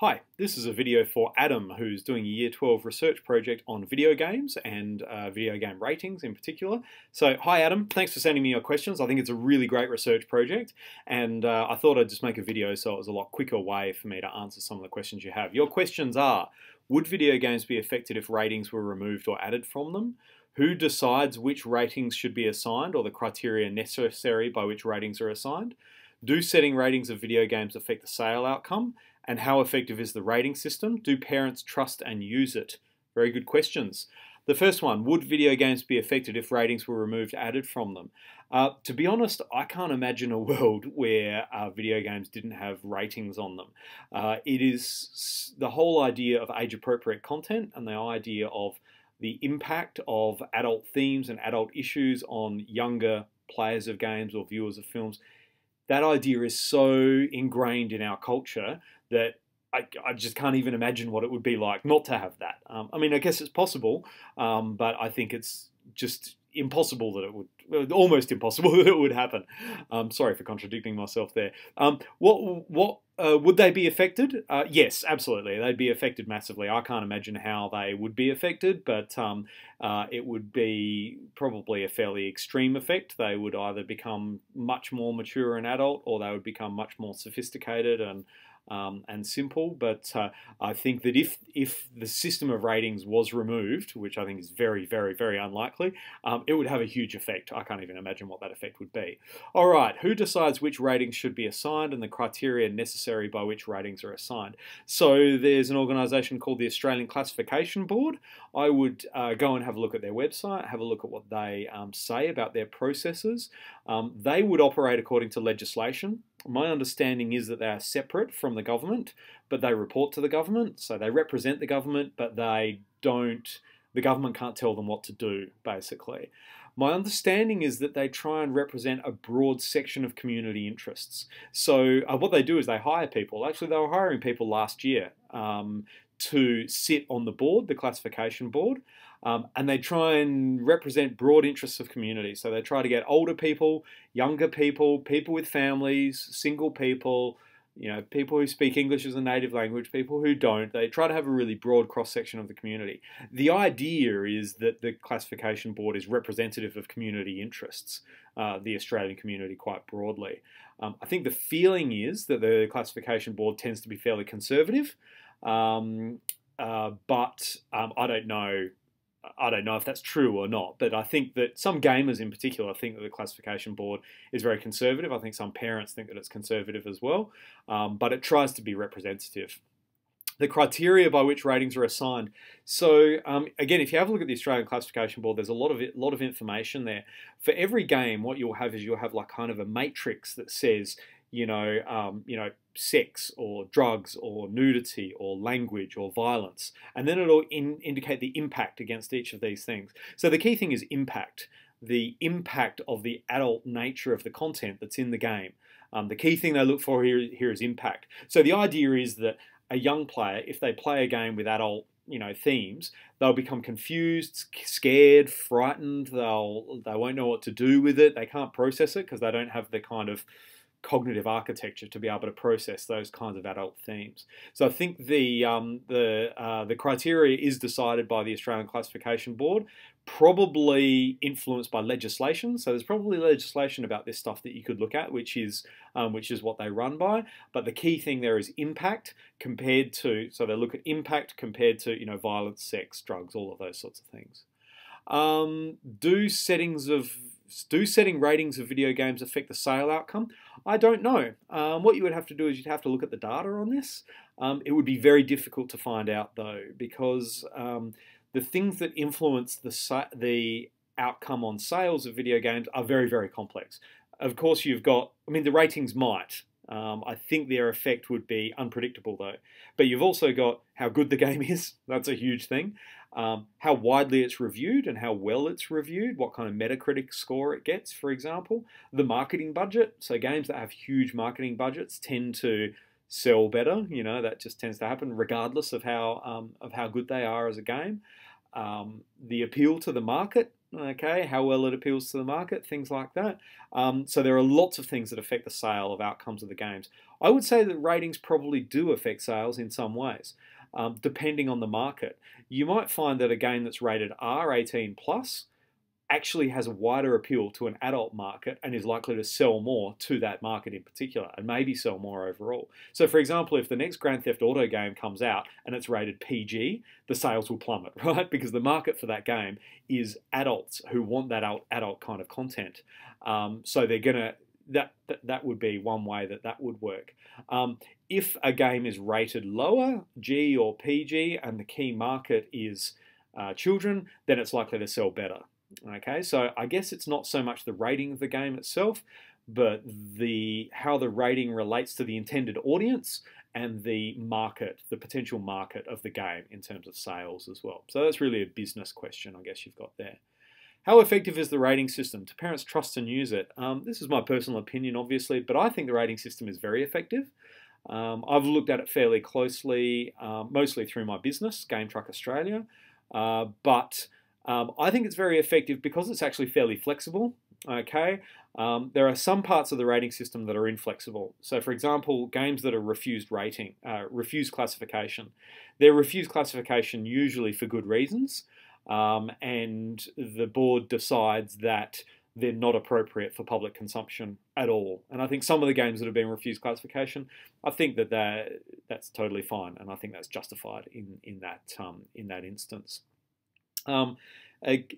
Hi, this is a video for Adam, who's doing a Year 12 research project on video games and video game ratings in particular. So, hi Adam, thanks for sending me your questions. I think it's a really great research project, and I thought I'd just make a video so it was a lot quicker way for me to answer some of the questions you have. Your questions are, would video games be affected if ratings were removed or added from them? Who decides which ratings should be assigned or the criteria necessary by which ratings are assigned? Do setting ratings of video games affect the sale outcome? And how effective is the rating system? Do parents trust and use it? Very good questions. The first one, would video games be affected if ratings were removed, added from them? To be honest, I can't imagine a world where video games didn't have ratings on them. It is the whole idea of age-appropriate content and the idea of the impact of adult themes and adult issues on younger players of games or viewers of films. That idea is so ingrained in our culture that I just can't even imagine what it would be like not to have that. I mean, I guess it's possible, but I think it's just impossible that it would, almost impossible that it would happen. Sorry for contradicting myself there. Would they be affected? Yes, absolutely. They'd be affected massively. I can't imagine how they would be affected, but it would be probably a fairly extreme effect. They would either become much more mature and adult, or they would become much more sophisticated and simple. But I think that if the system of ratings was removed, which I think is very, very, very unlikely, it would have a huge effect. I can't even imagine what that effect would be. All right, who decides which ratings should be assigned and the criteria necessary by which ratings are assigned? So there's an organisation called the Australian Classification Board. I would go and have a look at their website, have a look at what they say about their processes. They would operate according to legislation. My understanding is that they are separate from the government, but they report to the government, so they represent the government, but the government can't tell them what to do, basically. My understanding is that they try and represent a broad section of community interests. So what they do is they hire people. Actually, they were hiring people last year to sit on the board, the classification board, and they try and represent broad interests of community. So they try to get older people, younger people, people with families, single people, people who speak English as a native language, people who don't. They try to have a really broad cross-section of the community. The idea is that the classification board is representative of community interests, the Australian community quite broadly. I think the feeling is that the classification board tends to be fairly conservative, but I don't know. I don't know if that's true or not, but I think that some gamers in particular think that the classification board is very conservative. I think some parents think that it's conservative as well, but it tries to be representative. The criteria by which ratings are assigned. So again, if you have a look at the Australian Classification Board, there's a lot of information there. For every game, what you'll have is you'll have like kind of a matrix that says, sex or drugs or nudity or language or violence, and then it'll indicate the impact against each of these things. So the key thing is impact, the impact of the adult nature of the content that's in the game. The key thing they look for here is impact. So the idea is that a young player, if they play a game with adult themes, they'll become confused, scared, frightened. They won't know what to do with it. They can't process it because they don't have the kind of cognitive architecture to be able to process those kinds of adult themes. So I think the criteria is decided by the Australian Classification Board, probably influenced by legislation. So there's probably legislation about this stuff that you could look at, which is what they run by. But the key thing there is impact compared to, so they look at impact compared to violence, sex, drugs, all of those sorts of things. Do setting ratings of video games affect the sale outcome? I don't know. What you would have to do is you'd have to look at the data on this. It would be very difficult to find out though, because the things that influence the outcome on sales of video games are very, very complex. Of course, the ratings might. I think their effect would be unpredictable though. But you've also got how good the game is. That's a huge thing. How widely it's reviewed and how well it's reviewed, what kind of Metacritic score it gets, for example. The marketing budget. So games that have huge marketing budgets tend to sell better. That just tends to happen regardless of how good they are as a game. The appeal to the market. okay, how well it appeals to the market, things like that. So there are lots of things that affect the sale of outcomes of the games. I would say that ratings probably do affect sales in some ways, depending on the market. You might find that a game that's rated R18 plus actually has a wider appeal to an adult market and is likely to sell more to that market in particular, and maybe sell more overall. So for example, if the next Grand Theft Auto game comes out and it's rated PG, the sales will plummet, right? Because the market for that game is adults who want that adult kind of content. So they're gonna that would be one way that would work. If a game is rated lower, G or PG, and the key market is children, then it's likely to sell better. Okay, so I guess it's not so much the rating of the game itself, but how the rating relates to the intended audience and the market, the potential market of the game in terms of sales as well. So that's really a business question, I guess you've got there. How effective is the rating system? Do parents trust and use it? This is my personal opinion, obviously, but I think the rating system is very effective. I've looked at it fairly closely, mostly through my business, Game Truck Australia, but I think it's very effective because it's actually fairly flexible. Okay, there are some parts of the rating system that are inflexible. So, for example, games that are refused classification. They're refused classification usually for good reasons, and the board decides that they're not appropriate for public consumption at all. And I think some of the games that have been refused classification, I think that's totally fine, and I think that's justified in that instance.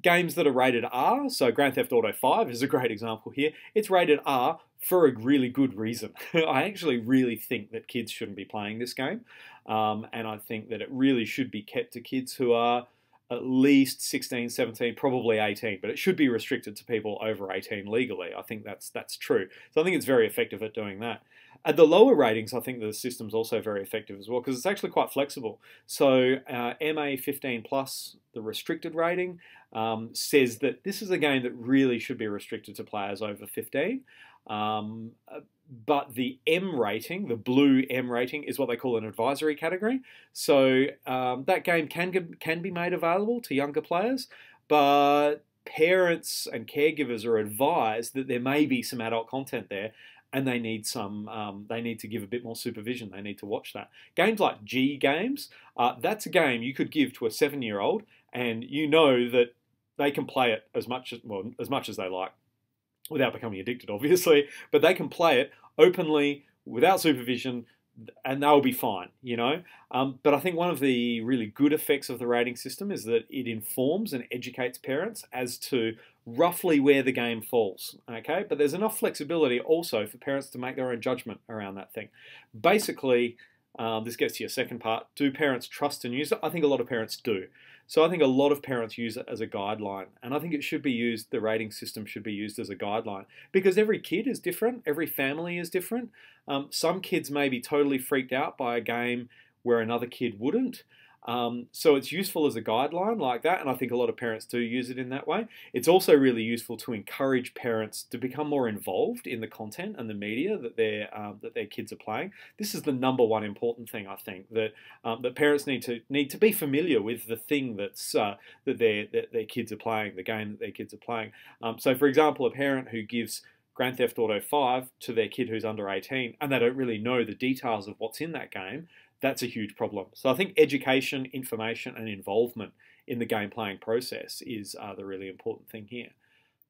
Games that are rated R, so Grand Theft Auto 5 is a great example here. It's rated R for a really good reason. I actually really think that kids shouldn't be playing this game, and I think that it really should be kept to kids who are at least 16, 17, probably 18, but it should be restricted to people over 18 legally. I think that's true. So I think it's very effective at doing that. At the lower ratings, I think the system's also very effective as well because it's actually quite flexible. So MA 15 plus, the restricted rating, says that this is a game that really should be restricted to players over 15. But the M rating, the blue M rating, is what they call an advisory category. So that game can be made available to younger players, but parents and caregivers are advised that there may be some adult content there, and they need to give a bit more supervision. They need to watch that. Games like G games, that's a game you could give to a 7-year-old, and you know that they can play it as much as they like, without becoming addicted, obviously, but they can play it openly, without supervision, and they'll be fine, you know? But I think one of the really good effects of the rating system is that it informs and educates parents as to roughly where the game falls, okay? But there's enough flexibility also for parents to make their own judgment around that thing. Basically, this gets to your second part. Do parents trust and use it? I think a lot of parents do. So I think a lot of parents use it as a guideline, and I think it should be used, the rating system should be used as a guideline, because every kid is different, every family is different. Some kids may be totally freaked out by a game where another kid wouldn't. So it's useful as a guideline like that, and I think a lot of parents do use it in that way. It's also really useful to encourage parents to become more involved in the content and the media that their kids are playing. This is the number one important thing, I think, that parents need to be familiar with the thing that their kids are playing, the game that their kids are playing. So, for example, a parent who gives Grand Theft Auto 5 to their kid who's under 18 and they don't really know the details of what's in that game, that's a huge problem. So I think education, information, and involvement in the game playing process is the really important thing here.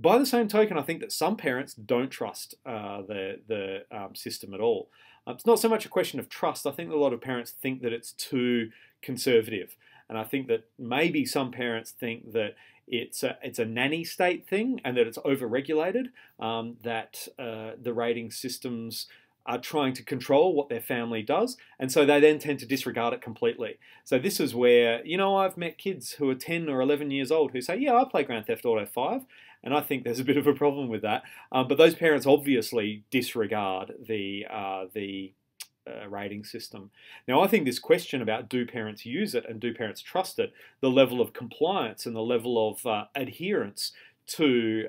By the same token, I think that some parents don't trust the system at all. It's not so much a question of trust. I think that a lot of parents think that it's too conservative. And I think that maybe some parents think that it's a nanny state thing and that it's over-regulated, that the rating systems are trying to control what their family does, and so they then tend to disregard it completely. So this is where, I've met kids who are 10 or 11 years old who say, yeah, I play Grand Theft Auto 5, and I think there's a bit of a problem with that. But those parents obviously disregard the rating system. Now, I think this question about do parents use it and do parents trust it, the level of compliance and the level of adherence to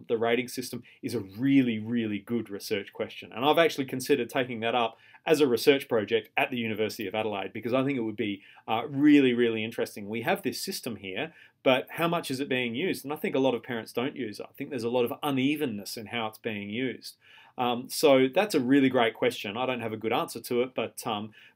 the rating system is a really, really good research question. And I've actually considered taking that up as a research project at the University of Adelaide because I think it would be really, really interesting. We have this system here, but how much is it being used? And I think a lot of parents don't use it. I think there's a lot of unevenness in how it's being used. So that's a really great question. I don't have a good answer to it, but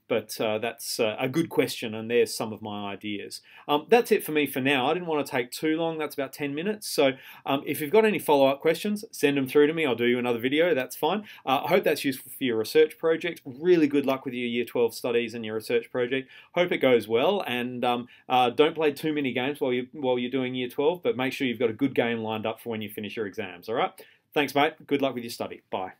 that's a good question, and there's some of my ideas. That's it for me for now. I didn't want to take too long. That's about 10 minutes. So if you've got any follow-up questions, send them through to me. I'll do you another video. That's fine. I hope that's useful for your research project. Really good luck with your Year 12 studies and your research project. Hope it goes well, and don't play too many games while you're doing Year 12, but make sure you've got a good game lined up for when you finish your exams. All right? Thanks, mate. Good luck with your study. Bye.